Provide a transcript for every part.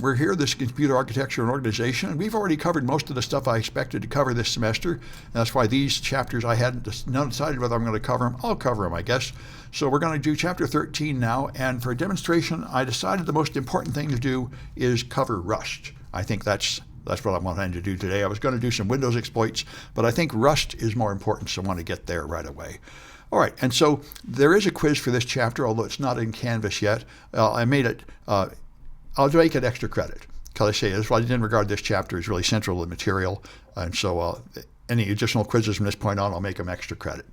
we're here, this computer architecture and organization, and we've already covered most of the stuff I expected to cover this semester. And that's why these chapters I hadn't decided whether I'm going to cover them. I'll cover them, I guess. So we're going to do chapter 13 now, and for a demonstration, I decided the most important thing to do is cover Rust. I think that's what I wanted to do today. I was going to do some Windows exploits, but I think Rust is more important, so I want to get there right away. All right, and so there is a quiz for this chapter, although it's not in Canvas yet. I made it, I'll make it extra credit, because I say that's why I didn't regard this chapter as really central to the material, and so any additional quizzes from this point on, I'll make them extra credit.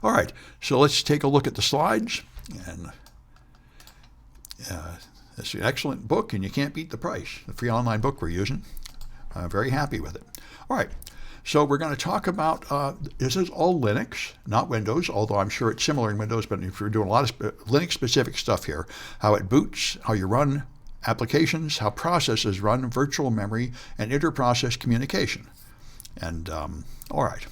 All right, so let's take a look at the slides, and it's an excellent book, and you can't beat the price. The free online book we're using. I'm very happy with it. All right. So we're going to talk about, this is all Linux, not Windows, although I'm sure it's similar in Windows, but if we're doing a lot of Linux-specific stuff here, how it boots, how you run applications, how processes run, virtual memory, and inter-process communication. And, all right.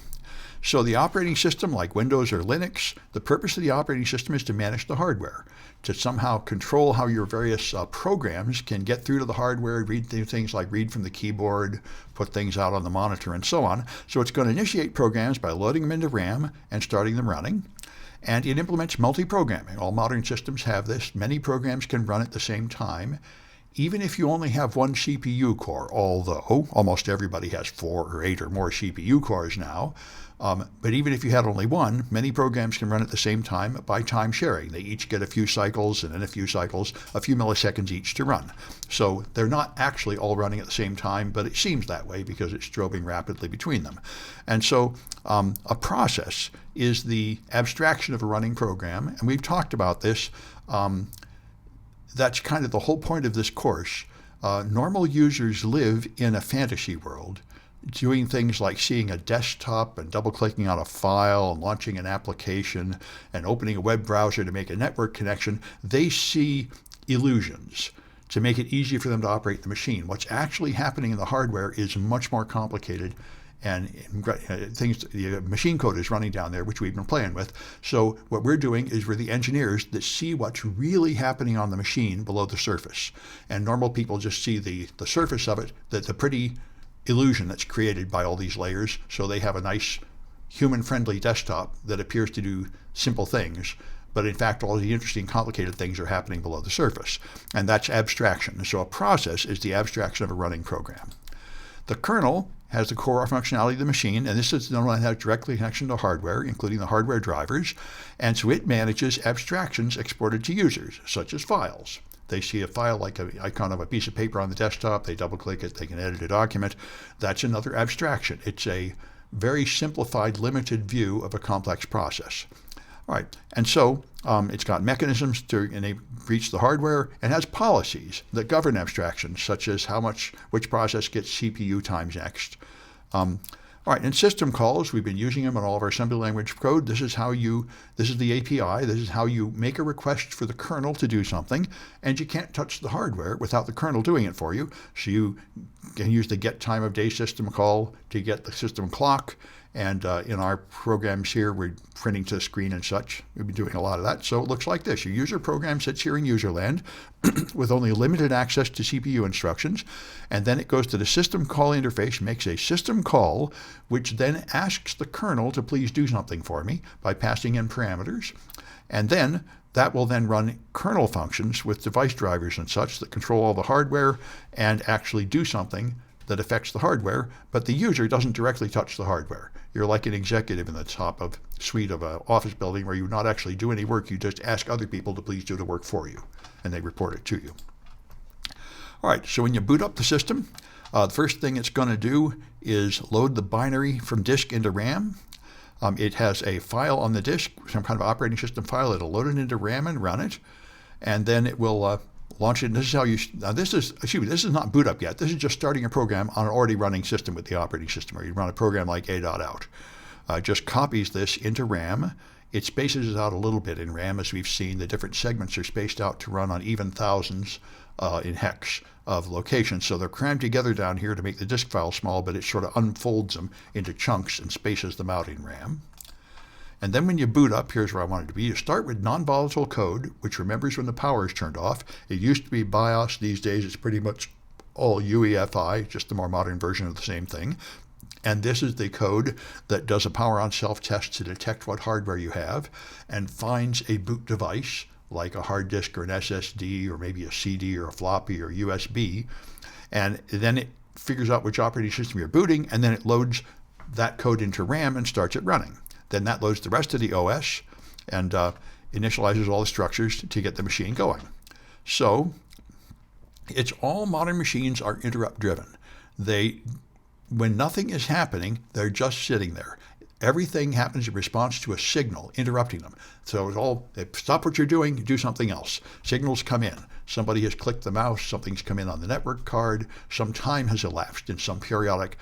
So the operating system, like Windows or Linux, the purpose of the operating system is to manage the hardware, to somehow control how your various programs can get through to the hardware, read things like read from the keyboard, put things out on the monitor, and so on. So it's going to initiate programs by loading them into RAM and starting them running. And it implements multi-programming. All modern systems have this. Many programs can run at the same time, even if you only have one CPU core, although almost everybody has 4 or 8 or more CPU cores now. But even if you had only one, many programs can run at the same time by time sharing. They each get a few cycles, and in a few cycles, a few milliseconds each to run. So they're not actually all running at the same time, but it seems that way because it's strobing rapidly between them. And so a process is the abstraction of a running program, and we've talked about this. That's kind of the whole point of this course. Normal users live in a fantasy world, doing things like seeing a desktop and double-clicking on a file and launching an application and opening a web browser to make a network connection. They see illusions to make it easier for them to operate the machine. What's actually happening in the hardware is much more complicated, and the machine code is running down there, which we've been playing with. So what we're doing is we're the engineers that see what's really happening on the machine below the surface. And normal people just see the surface of it, the pretty illusion that's created by all these layers. So they have a nice human-friendly desktop that appears to do simple things, but in fact all the interesting complicated things are happening below the surface. And that's abstraction. So a process is the abstraction of a running program. The kernel has the core functionality of the machine, and this is the one that has directly connection to hardware, including the hardware drivers, and so it manages abstractions exported to users, such as files. They see a file like an icon of a piece of paper on the desktop, they double-click it, they can edit a document. That's another abstraction. It's a very simplified, limited view of a complex process. All right, and so it's got mechanisms to reach the hardware and has policies that govern abstractions, such as which process gets CPU times next. All right, and system calls, we've been using them in all of our assembly language code. This is the API. This is how you make a request for the kernel to do something, and you can't touch the hardware without the kernel doing it for you. So you can use the get time of day system call to get the system clock. And in our programs here, we're printing to the screen and such. We've been doing a lot of that. So it looks like this. Your user program sits here in user land with only limited access to CPU instructions. And then it goes to the system call interface, makes a system call, which then asks the kernel to please do something for me by passing in parameters. And then that will then run kernel functions with device drivers and such that control all the hardware and actually do something that affects the hardware, but the user doesn't directly touch the hardware. You're like an executive in the top of suite of an office building where you not actually do any work, you just ask other people to please do the work for you, and they report it to you. All right, so when you boot up the system, the first thing it's going to do is load the binary from disk into RAM. It has a file on the disk, some kind of operating system file. It'll load it into RAM and run it, and then it will launch it. And this is how you, this is not boot up yet. This is just starting a program on an already running system with the operating system, or you run a program like a.out. Just copies this into RAM. It spaces it out a little bit in RAM, as we've seen. The different segments are spaced out to run on even thousands in hex of locations. So they're crammed together down here to make the disk file small, but it sort of unfolds them into chunks and spaces them out in RAM. And then when you boot up, here's where I wanted to be. You start with non-volatile code, which remembers when the power is turned off. It used to be BIOS. These days it's pretty much all UEFI, just the more modern version of the same thing. And this is the code that does a power on self-test to detect what hardware you have and finds a boot device like a hard disk or an SSD or maybe a CD or a floppy or USB. And then it figures out which operating system you're booting, and then it loads that code into RAM and starts it running. Then that loads the rest of the OS and initializes all the structures to get the machine going. So it's all modern machines are interrupt driven. When nothing is happening, they're just sitting there. Everything happens in response to a signal interrupting them. So it's all, stop what you're doing, do something else. Signals come in. Somebody has clicked the mouse, something's come in on the network card, some time has elapsed in some periodic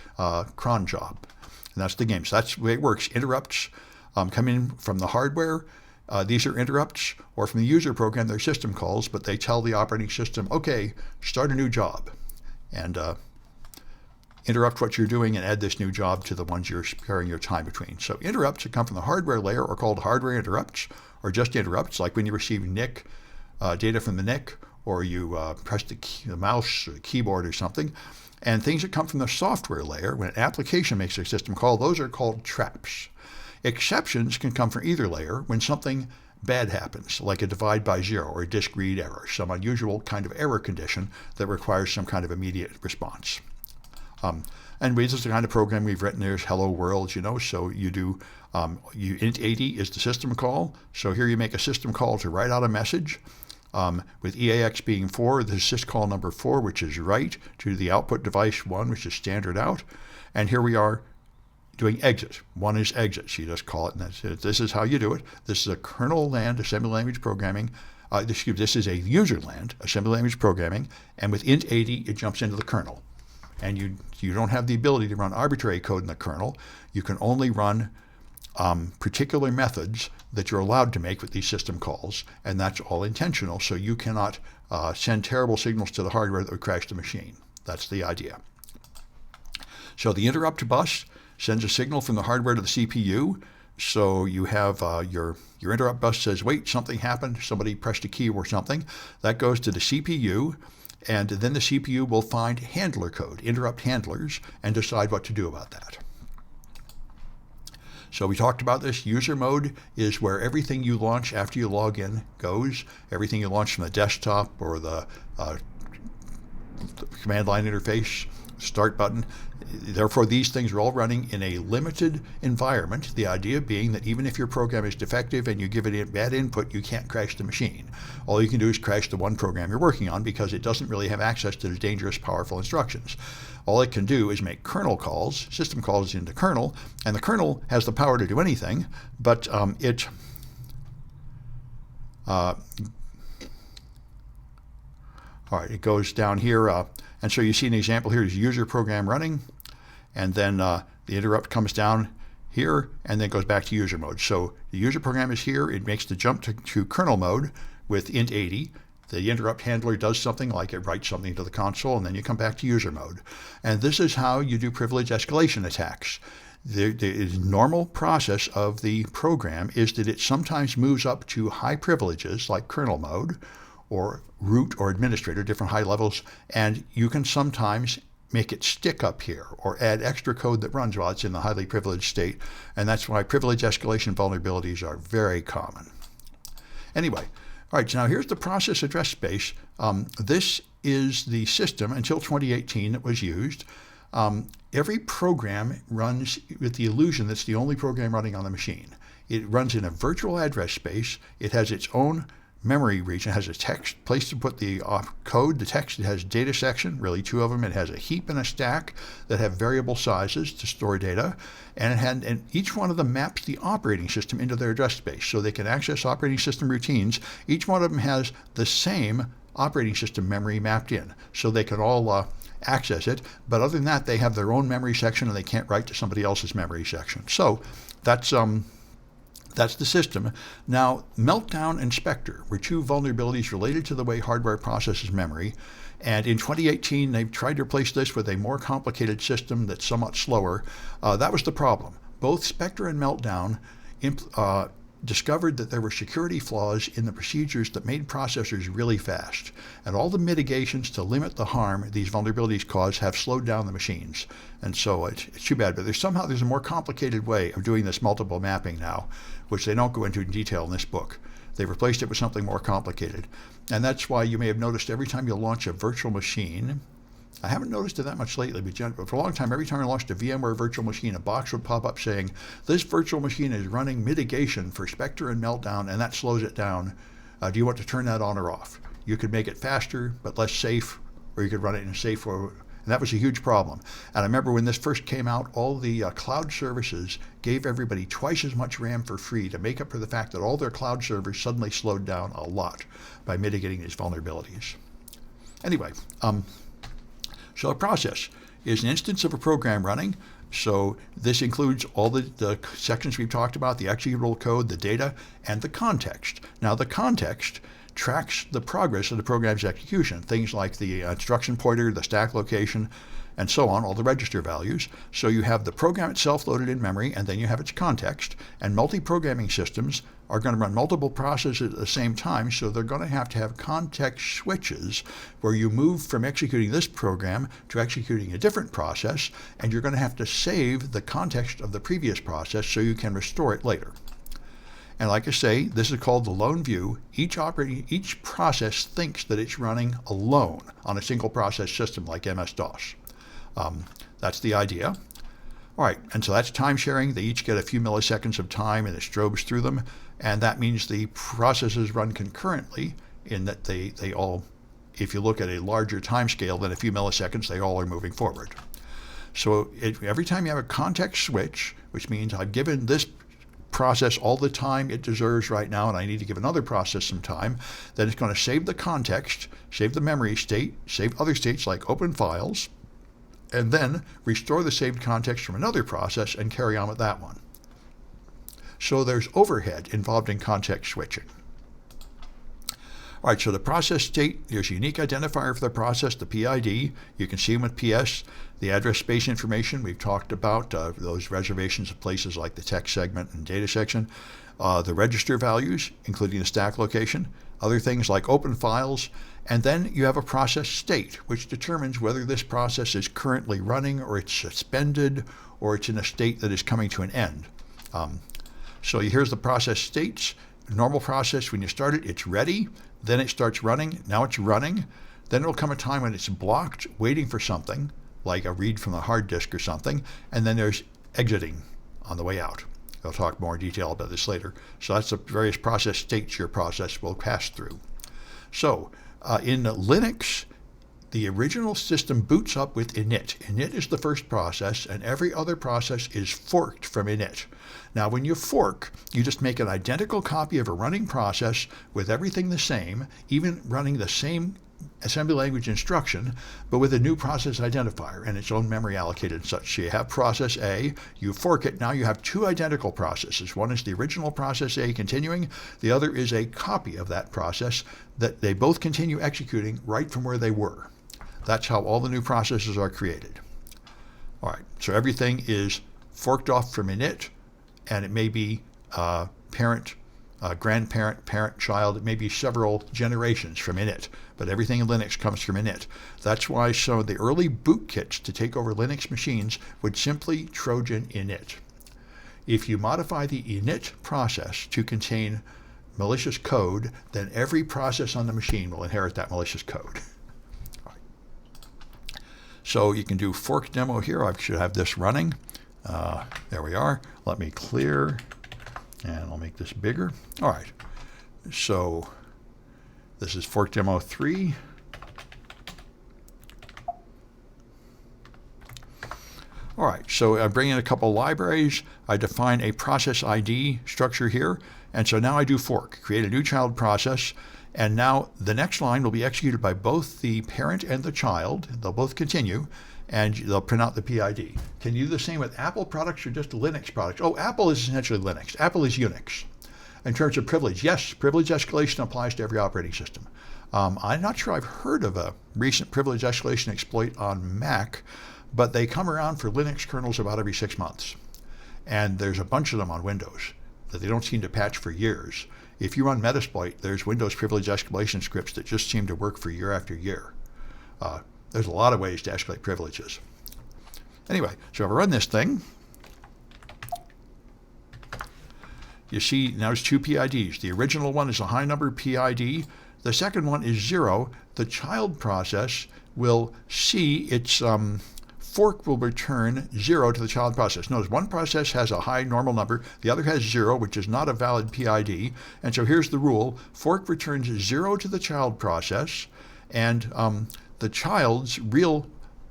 cron job. And that's the game. So that's the way it works. Interrupts come in from the hardware. These are interrupts, or from the user program, they're system calls, but they tell the operating system, okay, start a new job. And interrupt what you're doing and add this new job to the ones you're sparing your time between. So interrupts that come from the hardware layer are called hardware interrupts, or just interrupts, like when you receive NIC, data from the NIC, or you press the mouse or the keyboard or something. And things that come from the software layer, when an application makes a system call, those are called traps. Exceptions can come from either layer when something bad happens, like a divide by zero or a disk read error, some unusual kind of error condition that requires some kind of immediate response. And this is the kind of program we've written. There's hello world, so you do, int80 is the system call. So here you make a system call to write out a message. With EAX being 4, this is syscall number 4, which is write to the output device 1, which is standard out. And here we are doing exit. 1 is exit. So you just call it, and that's it. This is how you do it. This is a kernel land assembly language programming. This is a user land assembly language programming. And with int80, it jumps into the kernel. And you don't have the ability to run arbitrary code in the kernel. You can only run particular methods that you're allowed to make with these system calls, and that's all intentional, so you cannot send terrible signals to the hardware that would crash the machine. That's the idea. So the interrupt bus sends a signal from the hardware to the CPU. So you have your interrupt bus says, wait, something happened, somebody pressed a key or something. That goes to the CPU, and then the CPU will find handler code, interrupt handlers, and decide what to do about that. So we talked about this. User mode is where everything you launch after you log in goes. Everything you launch from the desktop or the command line interface, start button. Therefore, these things are all running in a limited environment. The idea being that even if your program is defective and you give it bad input, you can't crash the machine. All you can do is crash the one program you're working on because it doesn't really have access to the dangerous, powerful instructions. All it can do is make kernel calls, system calls into kernel, and the kernel has the power to do anything, but all right, it goes down here, and so you see an example here is user program running, and then the interrupt comes down here, and then goes back to user mode. So the user program is here. It makes the jump to kernel mode with int80. The interrupt handler does something like it writes something to the console, and then you come back to user mode. And this is how you do privilege escalation attacks. The normal process of the program is that it sometimes moves up to high privileges like kernel mode or root or administrator, different high levels, and you can sometimes make it stick up here or add extra code that runs while it's in the highly privileged state, and that's why privilege escalation vulnerabilities are very common. Anyway, all right, so now here's the process address space. This is the system until 2018 that was used. Every program runs with the illusion that's the only program running on the machine. It runs in a virtual address space. It has its own memory region. It has a text place to put the code, the text. It has data section, really two of them. It has a heap and a stack that have variable sizes to store data, and each one of them maps the operating system into their address space so they can access operating system routines. Each one of them has the same operating system memory mapped in, so they can all access it. But other than that, they have their own memory section, and they can't write to somebody else's memory section. So that's the system. Now, Meltdown and Spectre were two vulnerabilities related to the way hardware processes memory. And in 2018, they've tried to replace this with a more complicated system that's somewhat slower. That was the problem. Both Spectre and Meltdown discovered that there were security flaws in the procedures that made processors really fast. And all the mitigations to limit the harm these vulnerabilities cause have slowed down the machines. And so it's too bad. But there's a more complicated way of doing this multiple mapping now, which they don't go into in detail in this book. They replaced it with something more complicated. And that's why you may have noticed every time you launch a virtual machine, I haven't noticed it that much lately, but for a long time, every time I launched a VMware virtual machine, a box would pop up saying, this virtual machine is running mitigation for Spectre and Meltdown, and that slows it down. Do you want to turn that on or off? You could make it faster, but less safe, or you could run it in a safe way. And that was a huge problem. And I remember when this first came out, all the cloud services gave everybody twice as much RAM for free to make up for the fact that all their cloud servers suddenly slowed down a lot by mitigating these vulnerabilities. Anyway, so a process is an instance of a program running. So this includes all the sections we've talked about, the executable code, the data, and the context. Now the context tracks the progress of the program's execution, things like the instruction pointer, the stack location, and so on, all the register values. So you have the program itself loaded in memory, and then you have its context. And multi-programming systems are going to run multiple processes at the same time, so they're going to have context switches where you move from executing this program to executing a different process, and you're going to have to save the context of the previous process so you can restore it later. And like I say, this is called the lone view. Each process thinks that it's running alone on a single process system like MS-DOS. That's the idea. All right, and so that's time sharing. They each get a few milliseconds of time, and it strobes through them. And that means the processes run concurrently in that they all, if you look at a larger time scale than a few milliseconds, they all are moving forward. So every time you have a context switch, which means I've given this process all the time it deserves right now, and I need to give another process some time, then it's going to save the context, save the memory state, save other states like open files, and then restore the saved context from another process and carry on with that one. So there's overhead involved in context switching. All right, so the process state, there's a unique identifier for the process, the PID. You can see them with PS. The address space information, we've talked about those reservations of places like the text segment and data section. The register values, including the stack location. Other things like open files. And then you have a process state, which determines whether this process is currently running or it's suspended or it's in a state that is coming to an end. So here's the process states. Normal process, when you start it, it's ready. Then it starts running. Now it's running. Then it'll come a time when it's blocked, waiting for something, like a read from the hard disk or something. And then there's exiting on the way out. I'll talk more in detail about this later. So that's the various process states your process will pass through. So in Linux, the original system boots up with init. Init is the first process, and every other process is forked from init. Now, when you fork, you just make an identical copy of a running process with everything the same, even running the same assembly language instruction, but with a new process identifier and its own memory allocated and such. So you have process A, you fork it, now you have two identical processes. One is the original process A continuing, the other is a copy of that process that they both continue executing right from where they were. That's how all the new processes are created. All right, so everything is forked off from init, and it may be parent, grandparent, parent, child. It may be several generations from init, but everything in Linux comes from init. That's why some of the early boot kits to take over Linux machines would simply Trojan init. If you modify the init process to contain malicious code, then every process on the machine will inherit that malicious code. So you can do fork demo here. I should have this running. There we are. Let me clear, and I'll make this bigger. All right. So this is fork demo 3. All right. So I bring in a couple libraries. I define a process ID structure here. And so now I do fork, create a new child process. And now the next line will be executed by both the parent and the child. They'll both continue, and they'll print out the PID. Can you do the same with Apple products or just Linux products? Oh, Apple is essentially Linux. Apple is Unix. In terms of privilege, yes, privilege escalation applies to every operating system. I'm not sure I've heard of a recent privilege escalation exploit on Mac, but they come around for Linux kernels about every 6 months. And there's a bunch of them on Windows. that they don't seem to patch for years. If you run Metasploit, there's Windows privilege escalation scripts that just seem to work for year after year. There's a lot of ways to escalate privileges. Anyway, so if I run this thing, you see now there's two PIDs. The original one is a high number PID. The second one is 0. The child process will see its fork will return 0 to the child process. Notice one process has a high normal number, the other has 0, which is not a valid PID. And so here's the rule. Fork returns 0 to the child process, and the child's real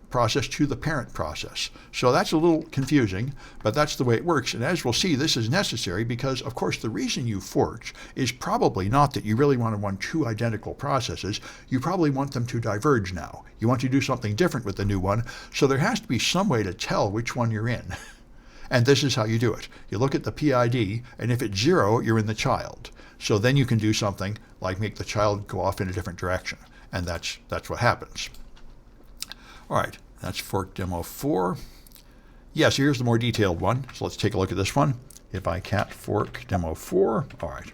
process to the parent process. So that's a little confusing, but that's the way it works. And as we'll see, this is necessary because, of course, the reason you forked is probably not that you really want to run two identical processes. You probably want them to diverge now. You want to do something different with the new one. So there has to be some way to tell which one you're in. And this is how you do it. You look at the PID, and if it's 0, you're in the child. So then you can do something like make the child go off in a different direction. And that's what happens. All right, that's fork demo 4. Yes, here's the more detailed one. So let's take a look at this one. If I cat fork demo 4, all right.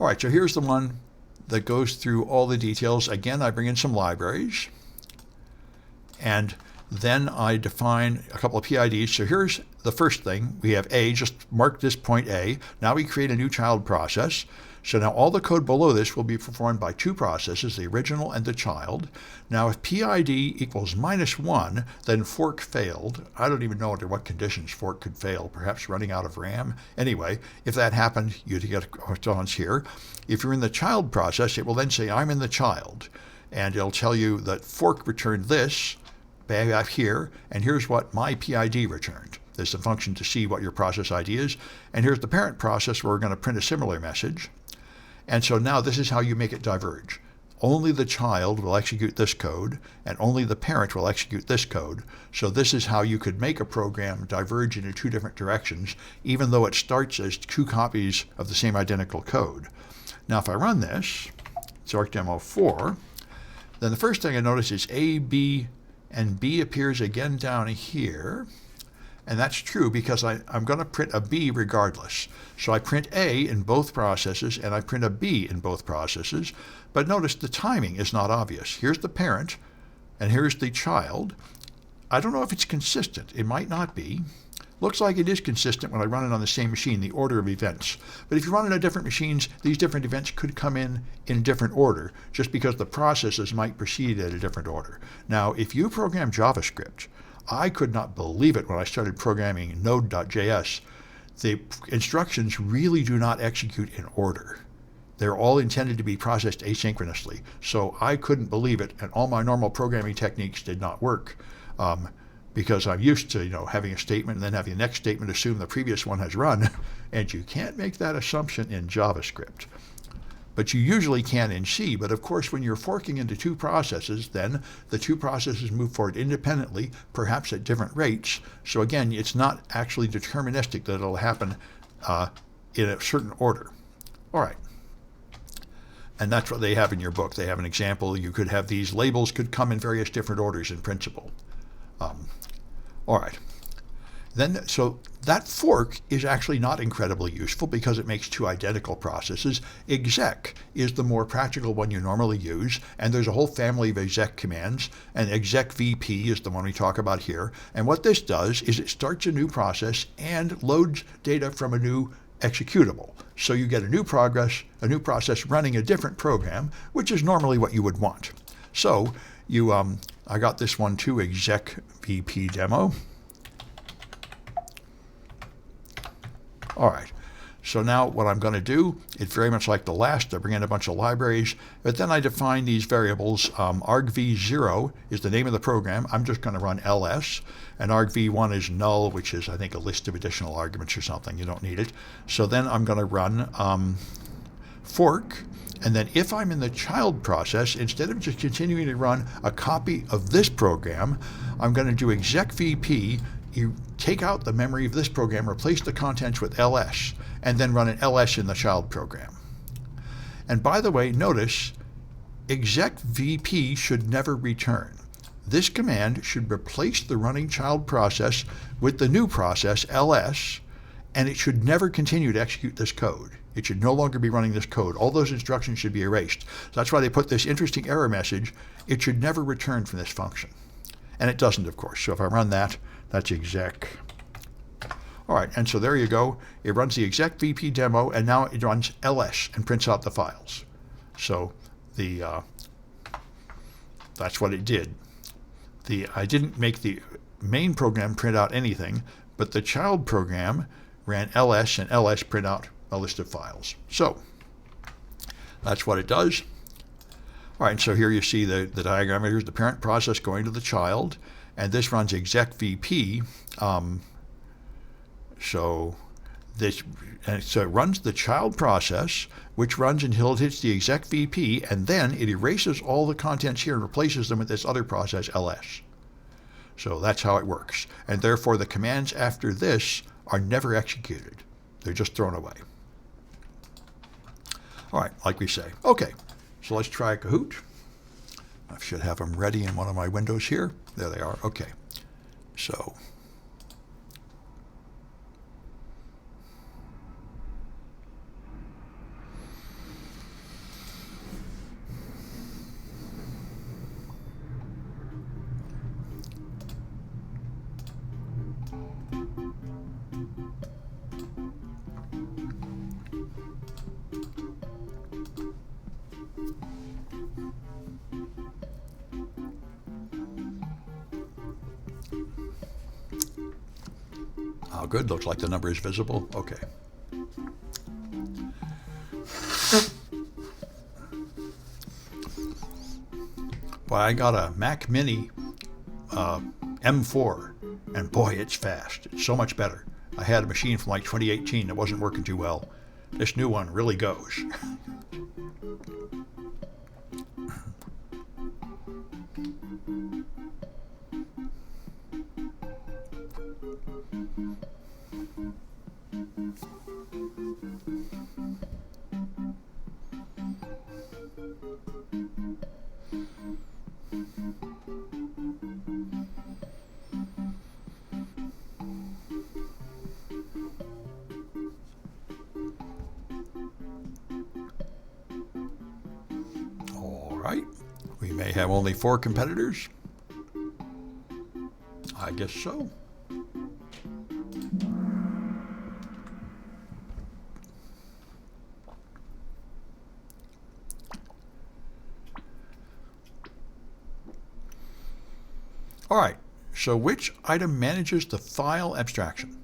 All right, so here's the one that goes through all the details. Again, I bring in some libraries, and then I define a couple of PIDs. So here's the first thing. We have A, just mark this point A. Now we create a new child process. So now all the code below this will be performed by two processes, the original and the child. Now if PID equals -1, then fork failed. I don't even know under what conditions fork could fail, perhaps running out of RAM. Anyway, if that happened, you'd get a response here. If you're in the child process, it will then say, I'm in the child. And it'll tell you that fork returned this back here, and here's what my PID returned. There's a function to see what your process ID is. And here's the parent process where we're going to print a similar message. And so now this is how you make it diverge. Only the child will execute this code, and only the parent will execute this code. So this is how you could make a program diverge into two different directions, even though it starts as two copies of the same identical code. Now if I run this, it's ArcDemo 4, then the first thing I notice is A, B, and B appears again down here. And that's true because I'm going to print a B regardless. So I print A in both processes and I print a B in both processes. But notice the timing is not obvious. Here's the parent and here's the child. I don't know if it's consistent. It might not be. Looks like it is consistent when I run it on the same machine, the order of events. But if you run it on different machines, these different events could come in different order just because the processes might proceed at a different order. Now, if you program JavaScript, I could not believe it when I started programming Node.js. The instructions really do not execute in order. They're all intended to be processed asynchronously. So I couldn't believe it, and all my normal programming techniques did not work because I'm used to having a statement and then having the next statement assume the previous one has run, and you can't make that assumption in JavaScript. But you usually can in C. But of course, when you're forking into two processes, then the two processes move forward independently, perhaps at different rates. So again, it's not actually deterministic that it'll happen in a certain order. All right. And that's what they have in your book. They have an example. You could have these labels could come in various different orders in principle. All right. Then, so that fork is actually not incredibly useful because it makes two identical processes. Exec is the more practical one you normally use, and there's a whole family of exec commands, and exec VP is the one we talk about here. And what this does is it starts a new process and loads data from a new executable. So you get a new process running a different program, which is normally what you would want. So you, I got this one too, exec VP demo. All right, so now what I'm going to do, it's very much like the last. I bring in a bunch of libraries, but then I define these variables. argv0 is the name of the program. I'm just going to run ls, and argv1 is null, which is, I think, a list of additional arguments or something. You don't need it. So then I'm going to run fork, and then if I'm in the child process, instead of just continuing to run a copy of this program, I'm going to do exec vp. You take out the memory of this program, replace the contents with ls, and then run an ls in the child program. And by the way, notice exec vp should never return. This command should replace the running child process with the new process, ls, and it should never continue to execute this code. It should no longer be running this code. All those instructions should be erased. So that's why they put this interesting error message. It should never return from this function. And it doesn't, of course. So if I run that, that's exec. All right, and so there you go. It runs the exec VP demo, and now it runs ls and prints out the files. So that's what it did. I didn't make the main program print out anything, but the child program ran ls, and ls print out a list of files. So that's what it does. All right, and so here you see the diagram. Here's the parent process going to the child, and this runs exec VP. So it runs the child process, which runs until it hits the exec VP, and then it erases all the contents here and replaces them with this other process, ls. So that's how it works. And therefore, the commands after this are never executed. They're just thrown away. All right, like we say. Okay, so let's try Kahoot. I should have them ready in one of my windows here. There they are. Okay, so oh, good. Looks like the number is visible. Okay. Well, I got a Mac Mini M4, and boy, it's fast. It's so much better. I had a machine from like 2018 that wasn't working too well. This new one really goes. Right, we may have only 4 competitors. I guess so. All right, so which item manages the file abstraction?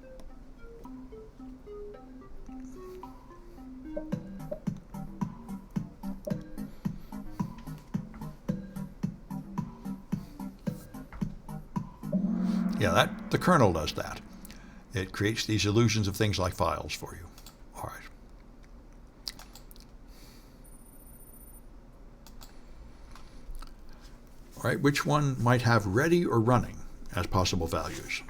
Yeah, the kernel does that. It creates these illusions of things like files for you. All right. All right, which one might have ready or running as possible values?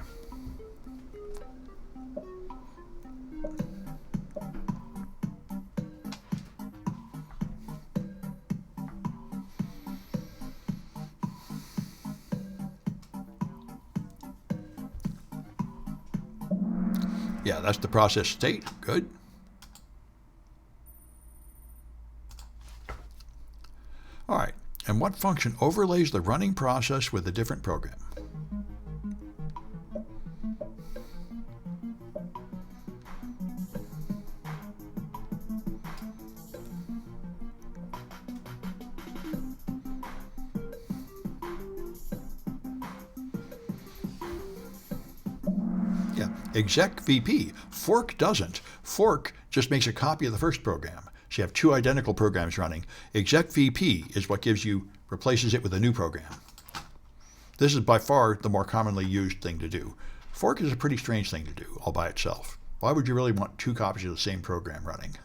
Yeah, that's the process state. Good. All right, and what function overlays the running process with a different program? Yeah, exec VP. Fork doesn't. Fork just makes a copy of the first program. So you have 2 identical programs running. Exec VP is what replaces it with a new program. This is by far the more commonly used thing to do. Fork is a pretty strange thing to do all by itself. Why would you really want 2 copies of the same program running?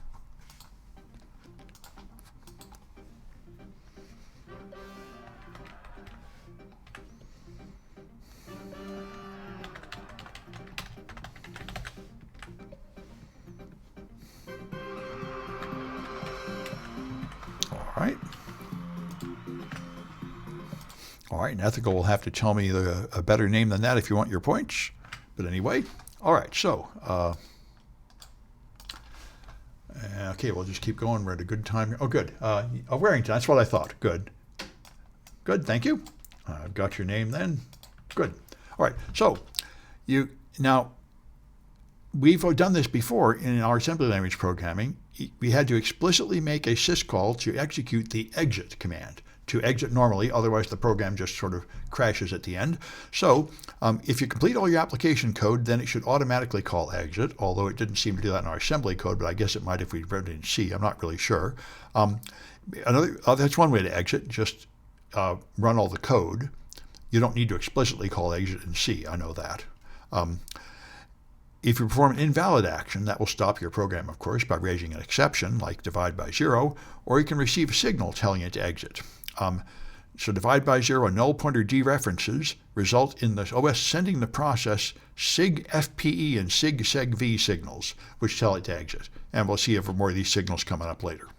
All right, and ethical will have to tell me a better name than that if you want your points. But anyway, all right, so Okay, we'll just keep going. We're at a good time. Oh, good. Warrington, that's what I thought. Good. Good, thank you. I've got your name then. Good. All right, so now we've done this before in our assembly language programming. We had to explicitly make a syscall to execute the exit command, to exit normally, otherwise the program just sort of crashes at the end. So if you complete all your application code, then it should automatically call exit, although it didn't seem to do that in our assembly code, but I guess it might if we read it in C. I'm not really sure. That's one way to exit, just run all the code. You don't need to explicitly call exit in C, I know that. If you perform an invalid action, that will stop your program, of course, by raising an exception, like divide by 0, or you can receive a signal telling it to exit. So divide by 0 and null pointer dereferences result in the OS sending the process sig FPE and sig segv signals, which tell it to exit. And we'll see more of these signals coming up later.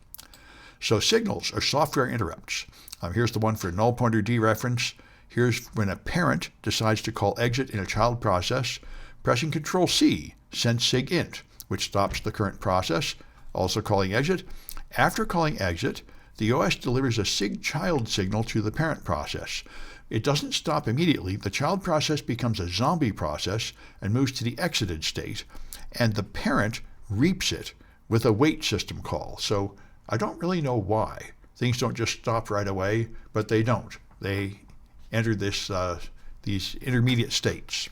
So signals are software interrupts. Here's the one for null pointer dereference. Here's when a parent decides to call exit in a child process. Pressing Control C sends sig int, which stops the current process, also calling exit. After calling exit, the OS delivers a sig child signal to the parent process. It doesn't stop immediately. The child process becomes a zombie process and moves to the exited state, and the parent reaps it with a wait system call. So I don't really know why. Things don't just stop right away, but they don't. They enter these intermediate states.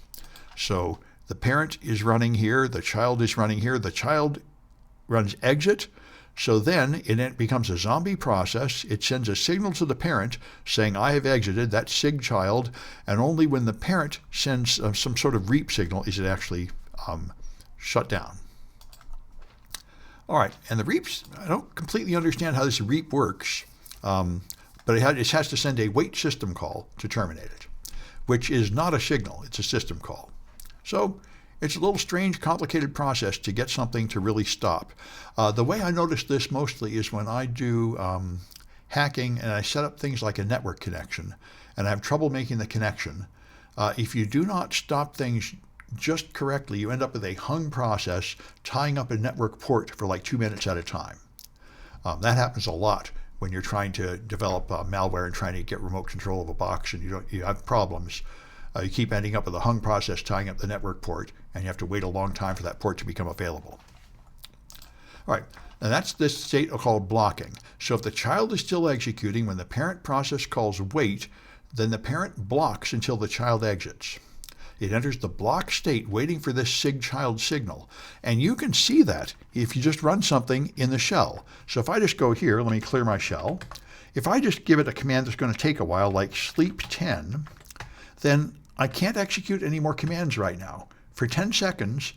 So the parent is running here, the child is running here, the child runs exit, so then it becomes a zombie process. It sends a signal to the parent saying, I have exited, that's sig child, and only when the parent sends some sort of reap signal is it actually shut down. All right, and the reaps, I don't completely understand how this reap works, but it has to send a wait system call to terminate it, which is not a signal, it's a system call. So it's a little strange, complicated process to get something to really stop. The way I notice this mostly is when I do hacking and I set up things like a network connection and I have trouble making the connection. If you do not stop things just correctly, you end up with a hung process tying up a network port for like 2 minutes at a time. That happens a lot when you're trying to develop malware and trying to get remote control of a box and you have problems. You keep ending up with a hung process tying up the network port, and you have to wait a long time for that port to become available. All right, and that's this state called blocking. So if the child is still executing when the parent process calls wait, then the parent blocks until the child exits. It enters the block state waiting for this sig child signal. And you can see that if you just run something in the shell. So if I just go here, let me clear my shell. If I just give it a command that's going to take a while, like sleep 10, then I can't execute any more commands right now. For 10 seconds,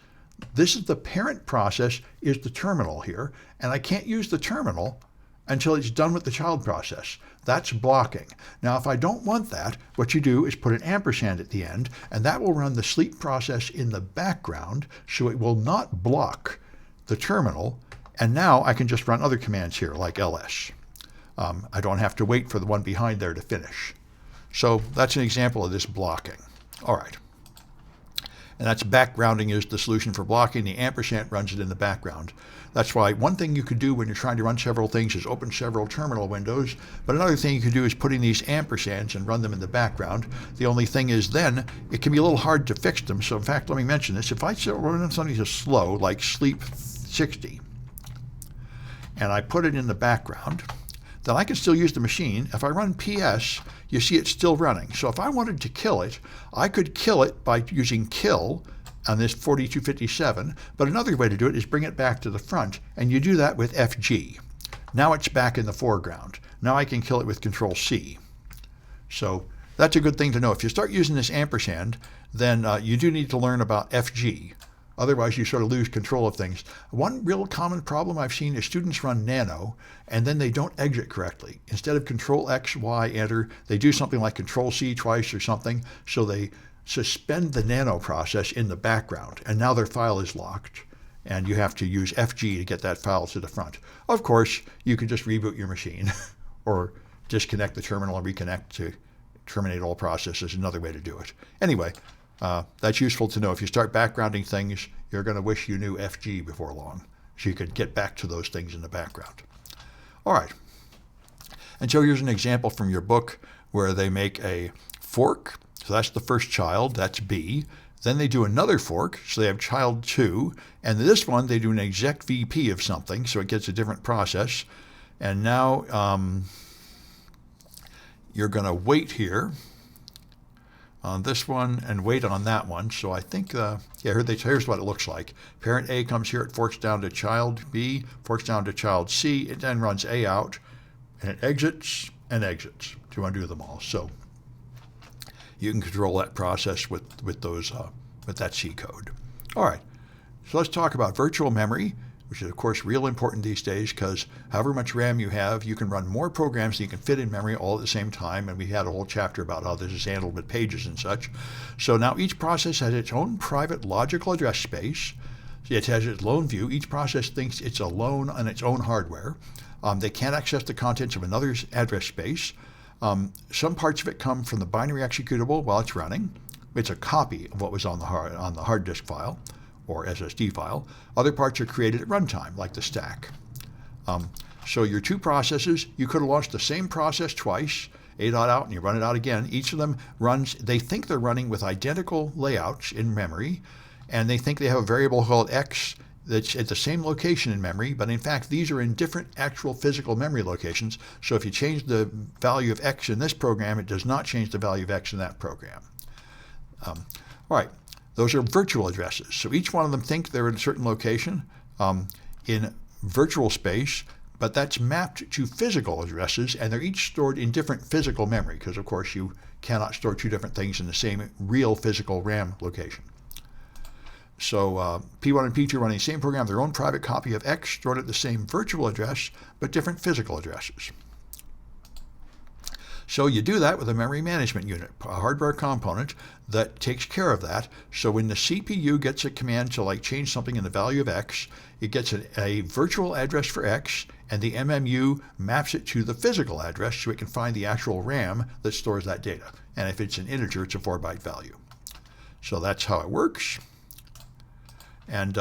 this is the parent process is the terminal here, and I can't use the terminal until it's done with the child process. That's blocking. Now, if I don't want that, what you do is put an ampersand at the end, and that will run the sleep process in the background, so it will not block the terminal, and now I can just run other commands here, like ls. I don't have to wait for the one behind there to finish. So that's an example of this blocking. All right. And that's backgrounding is the solution for blocking. The ampersand runs it in the background. That's why one thing you could do when you're trying to run several things is open several terminal windows. But another thing you could do is putting these ampersands and run them in the background. The only thing is then it can be a little hard to fix them. So in fact, let me mention this. If I run something that's slow, like sleep 60, and I put it in the background, then I can still use the machine. If I run PS, you see it's still running. So if I wanted to kill it, I could kill it by using kill on this 4257, but another way to do it is bring it back to the front, and you do that with FG. Now it's back in the foreground. Now I can kill it with Control C. So that's a good thing to know. If you start using this ampersand, then you do need to learn about FG. Otherwise, you sort of lose control of things. One real common problem I've seen is students run nano, and then they don't exit correctly. Instead of Control X, Y, enter, they do something like Control C twice or something, so they suspend the nano process in the background, and now their file is locked, and you have to use FG to get that file to the front. Of course, you can just reboot your machine, or disconnect the terminal and reconnect to terminate all processes, another way to do it. Anyway, that's useful to know. If you start backgrounding things, you're going to wish you knew FG before long. so you could get back to those things in the background. All right. And so here's an example from your book where they make a fork. So that's the first child, that's B. Then they do another fork, so they have child 2. And this one, they do an exec VP of something, so it gets a different process. And now you're going to wait here on this one and wait on that one. So I think, here's what it looks like. Parent A comes here, it forks down to child B, forks down to child C, it then runs A out, and it exits and exits to undo them all. So you can control that process with that C code. All right, so let's talk about virtual memory, which is of course real important these days because however much RAM you have, you can run more programs than you can fit in memory all at the same time. And we had a whole chapter about how this is handled with pages and such. So now each process has its own private logical address space. It has its lone view. Each process thinks it's alone on its own hardware. They can't access the contents of another's address space. Some parts of it come from the binary executable while it's running. It's a copy of what was on the hard disk file or SSD file. Other parts are created at runtime, like the stack. So your two processes, you could have launched the same process twice, A.out, and you run it out again. Each of them runs, they think they're running with identical layouts in memory, and they think they have a variable called X that's at the same location in memory, but in fact, these are in different actual physical memory locations. So if you change the value of X in this program, it does not change the value of X in that program. All right, those are virtual addresses. So each one of them think they're in a certain location in virtual space, but that's mapped to physical addresses, and they're each stored in different physical memory, because of course you cannot store two different things in the same real physical RAM location. So P1 and P2 running the same program, their own private copy of X stored at the same virtual address, but different physical addresses. So you do that with a memory management unit, a hardware component that takes care of that. So when the CPU gets a command to change something in the value of X, it gets a virtual address for X, and the MMU maps it to the physical address so it can find the actual RAM that stores that data. And if it's an integer, it's a 4-byte value. So that's how it works. And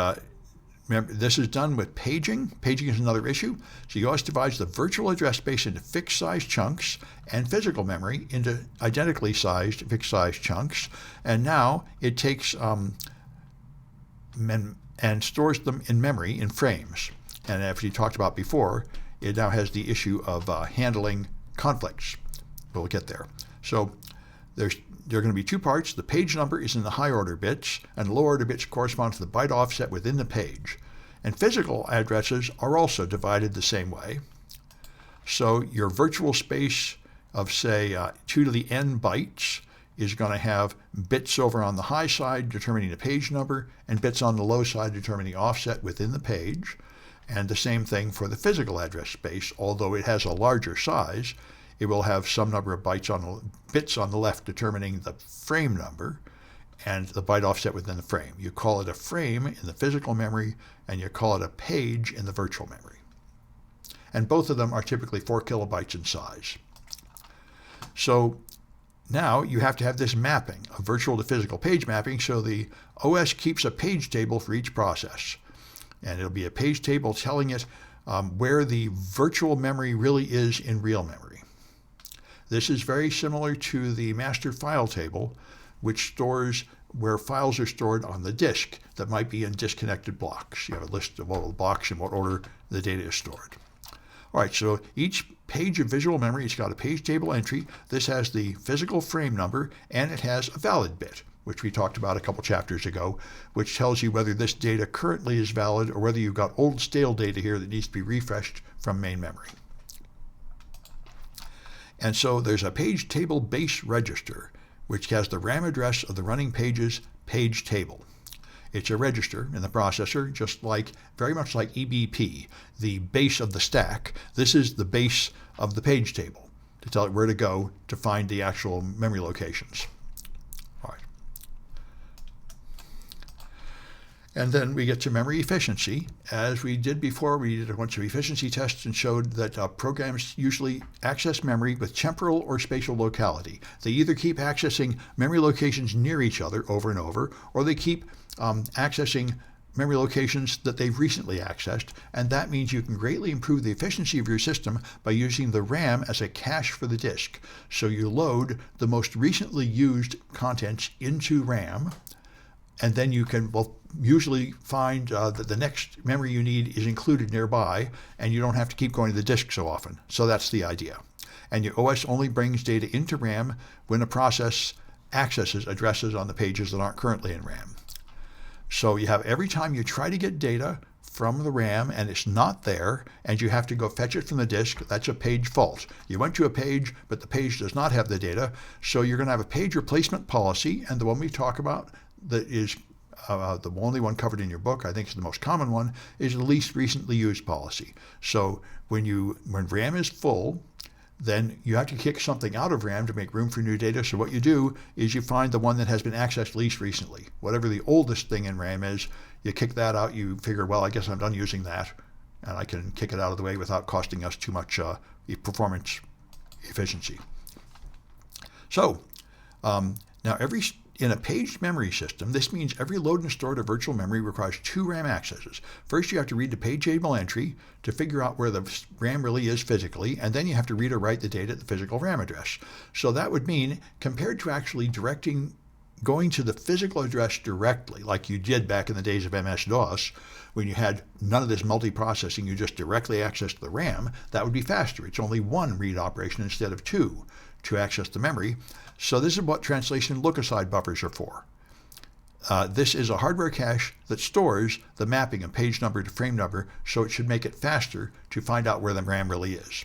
remember, this is done with paging. Paging is another issue. So OS divides the virtual address space into fixed size chunks and physical memory into identically sized fixed size chunks. And now it takes and stores them in memory in frames. And as we talked about before, it now has the issue of handling conflicts. We'll get there. So there are going to be two parts. The page number is in the high order bits, and the low order bits correspond to the byte offset within the page. And physical addresses are also divided the same way. So your virtual space of, say, 2 to the n bytes is going to have bits over on the high side determining the page number, and bits on the low side determining the offset within the page. And the same thing for the physical address space. Although it has a larger size, it will have some number of bits on the left determining the frame number and the byte offset within the frame. You call it a frame in the physical memory, and you call it a page in the virtual memory. And both of them are typically 4 kilobytes in size. So now you have to have this mapping, a virtual to physical page mapping, so the OS keeps a page table for each process. And it'll be a page table telling it where the virtual memory really is in real memory. This is very similar to the master file table, which stores where files are stored on the disk that might be in disconnected blocks. You have a list of all the blocks in what order the data is stored. All right, so each page of visual memory has got a page table entry. This has the physical frame number, and it has a valid bit, which we talked about a couple chapters ago, which tells you whether this data currently is valid or whether you've got old stale data here that needs to be refreshed from main memory. And so there's a page table base register, which has the RAM address of the running page's page table. It's a register in the processor, very much like EBP, the base of the stack. This is the base of the page table to tell it where to go to find the actual memory locations. All right. And then we get to memory efficiency. As we did before, we did a bunch of efficiency tests and showed that programs usually access memory with temporal or spatial locality. They either keep accessing memory locations near each other over and over, or they keep accessing memory locations that they've recently accessed, and that means you can greatly improve the efficiency of your system by using the RAM as a cache for the disk. So you load the most recently used contents into RAM, and then you can usually find that the next memory you need is included nearby, and you don't have to keep going to the disk so often. So that's the idea. And your OS only brings data into RAM when a process accesses addresses on the pages that aren't currently in RAM. So you have every time you try to get data from the RAM and it's not there, and you have to go fetch it from the disk, that's a page fault. You went to a page, but the page does not have the data, so you're going to have a page replacement policy, and the one we talk about that is the only one covered in your book, I think is the most common one, is the least recently used policy. So when RAM is full, then you have to kick something out of RAM to make room for new data. So what you do is you find the one that has been accessed least recently. Whatever the oldest thing in RAM is, you kick that out. You figure, well, I guess I'm done using that, and I can kick it out of the way without costing us too much performance efficiency. So now in a paged memory system, this means every load and store to virtual memory requires 2 RAM accesses. First, you have to read the page table entry to figure out where the RAM really is physically, and then you have to read or write the data at the physical RAM address. So that would mean, compared to actually going to the physical address directly, like you did back in the days of MS-DOS, when you had none of this multiprocessing, you just directly accessed the RAM, that would be faster. It's only 1 read operation instead of 2 to access the memory. So this is what translation look-aside buffers are for. This is a hardware cache that stores the mapping of page number to frame number, so it should make it faster to find out where the RAM really is.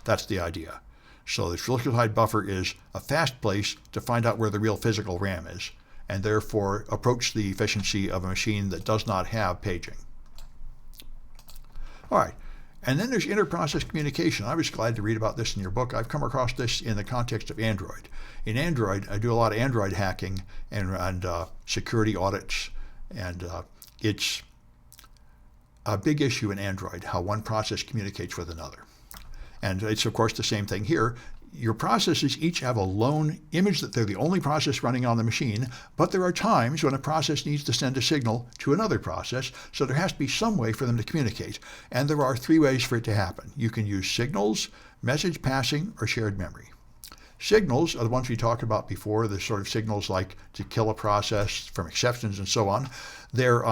That's the idea. So this look-aside buffer is a fast place to find out where the real physical RAM is, and therefore approach the efficiency of a machine that does not have paging. All right. And then there's inter-process communication. I was glad to read about this in your book. I've come across this in the context of Android. In Android, I do a lot of Android hacking and security audits, and it's a big issue in Android, how one process communicates with another. And it's, of course, the same thing here. Your processes each have a lone image that they're the only process running on the machine, but there are times when a process needs to send a signal to another process, so there has to be some way for them to communicate. And there are 3 ways for it to happen. You can use signals, message passing, or shared memory. Signals are the ones we talked about before, the sort of signals like to kill a process from exceptions and so on. They're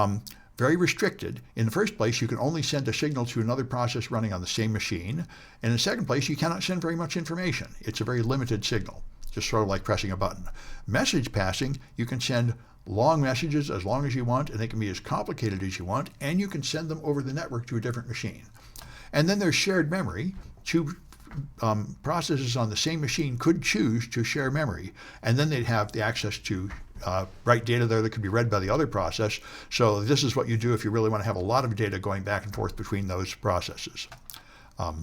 very restricted. In the first place, you can only send a signal to another process running on the same machine. And in the second place, you cannot send very much information. It's a very limited signal, just sort of like pressing a button. Message passing, you can send long messages as long as you want, and they can be as complicated as you want, and you can send them over the network to a different machine. And then there's shared memory. 2 processes on the same machine could choose to share memory, and then they'd have the access to write data there that could be read by the other process. So this is what you do if you really want to have a lot of data going back and forth between those processes. All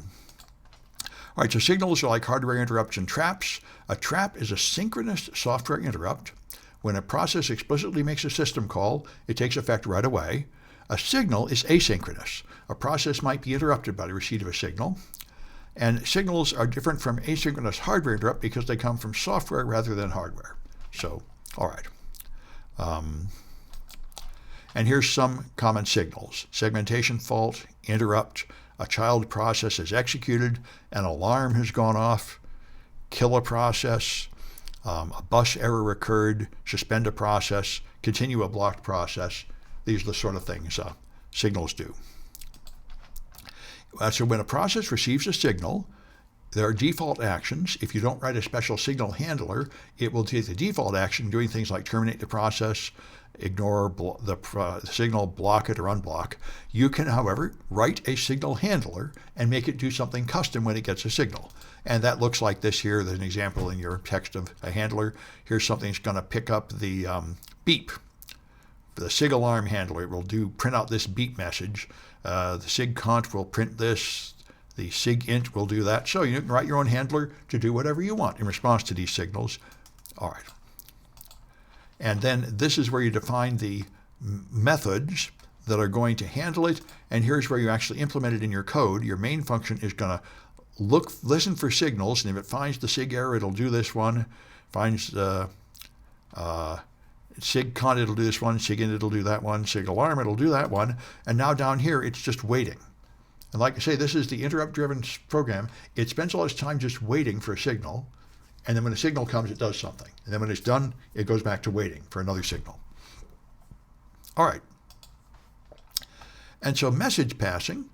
right, so signals are like hardware interrupts and traps. A trap is a synchronous software interrupt. When a process explicitly makes a system call, it takes effect right away. A signal is asynchronous. A process might be interrupted by the receipt of a signal. And signals are different from asynchronous hardware interrupt because they come from software rather than hardware. So, all right. And here's some common signals. Segmentation fault, interrupt, a child process is executed, an alarm has gone off, kill a process, a bus error occurred, suspend a process, continue a blocked process. These are the sort of things signals do. So when a process receives a signal, there are default actions. If you don't write a special signal handler, it will take the default action doing things like terminate the process, ignore the signal, block it, or unblock. You can, however, write a signal handler and make it do something custom when it gets a signal. And that looks like this here. There's an example in your text of a handler. Here's something that's going to pick up the beep. The SIG alarm handler, it will print out this beep message. The SIG cont will print this. The SIG int will do that. So you can write your own handler to do whatever you want in response to these signals. All right. And then this is where you define the methods that are going to handle it. And here's where you actually implement it in your code. Your main function is going to listen for signals, and if it finds the SIG error, it'll do this one. Finds the SIG-CON, it'll do this one, SIG-IN, it'll do that one, SIG-ALARM, it'll do that one, and now down here, it's just waiting. And like I say, this is the interrupt-driven program. It spends all its time just waiting for a signal, and then when a signal comes, it does something. And then when it's done, it goes back to waiting for another signal. All right. And so message passing,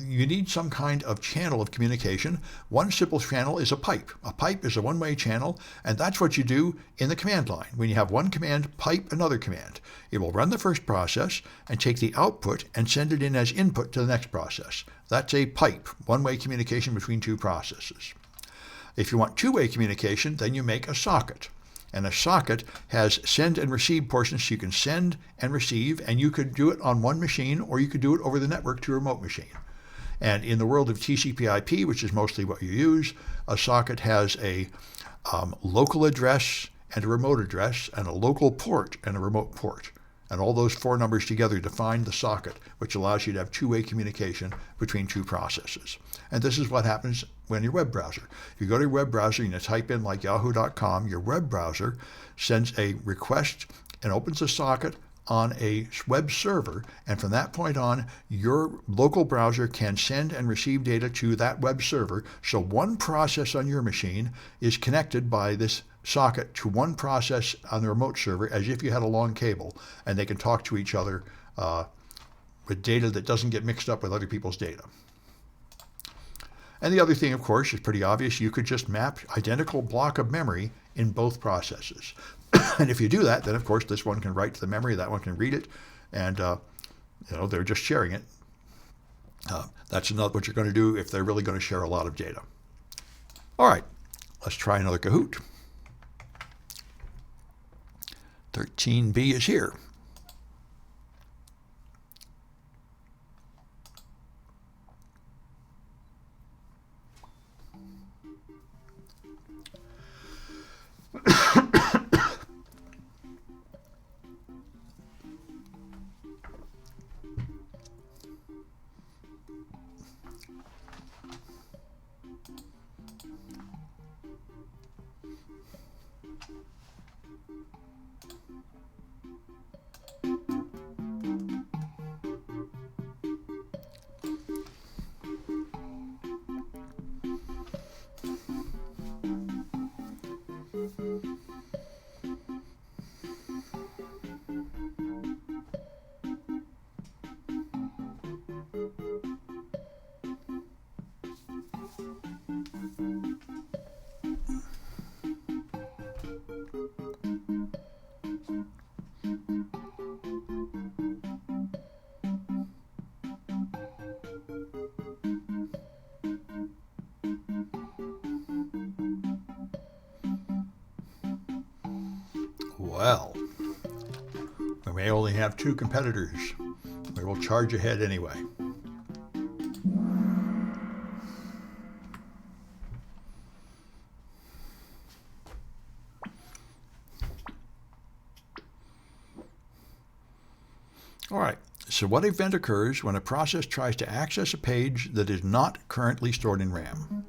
you need some kind of channel of communication. One simple channel is a pipe. A pipe is a one-way channel, and that's what you do in the command line. When you have one command, pipe another command. It will run the first process and take the output and send it in as input to the next process. That's a pipe, one-way communication between two processes. If you want two-way communication, then you make a socket. And a socket has send and receive portions, so you can send and receive, and you could do it on one machine, or you could do it over the network to a remote machine. And in the world of TCP/IP, which is mostly what you use, a socket has a local address and a remote address, and a local port and a remote port. And all those four numbers together define the socket, which allows you to have two-way communication between two processes. And this is what happens when your web browser. If you go to your web browser and you type in like yahoo.com, your web browser sends a request and opens a socket on a web server, and from that point on, your local browser can send and receive data to that web server. So one process on your machine is connected by this socket to one process on the remote server as if you had a long cable, and they can talk to each other with data that doesn't get mixed up with other people's data. And the other thing, of course, is pretty obvious. You could just map identical block of memory in both processes. And if you do that, then of course this one can write to the memory, that one can read it, and they're just sharing it. That's not what you're going to do if they're really going to share a lot of data. All right, let's try another Kahoot. 13B is here. Well, we may only have two competitors. We will charge ahead anyway. All right, so what event occurs when a process tries to access a page that is not currently stored in RAM?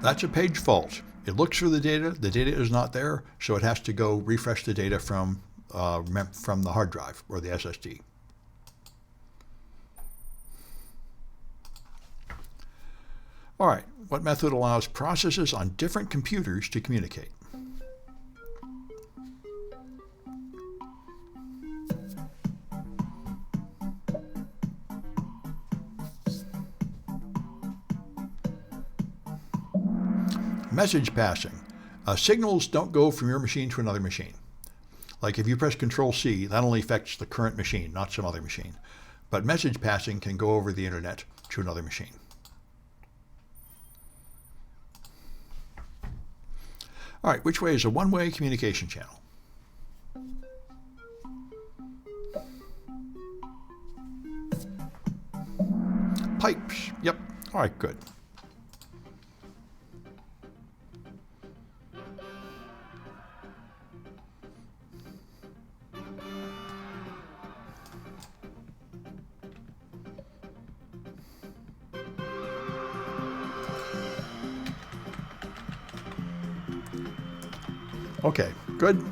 That's a page fault. It looks for the data is not there, so it has to go refresh the data from the hard drive or the SSD. All right, what method allows processes on different computers to communicate? Message passing. Signals don't go from your machine to another machine. Like if you press Control-C, that only affects the current machine, not some other machine. But message passing can go over the internet to another machine. All right, which way is a one-way communication channel? Pipes. Yep. All right, good. Okay, good.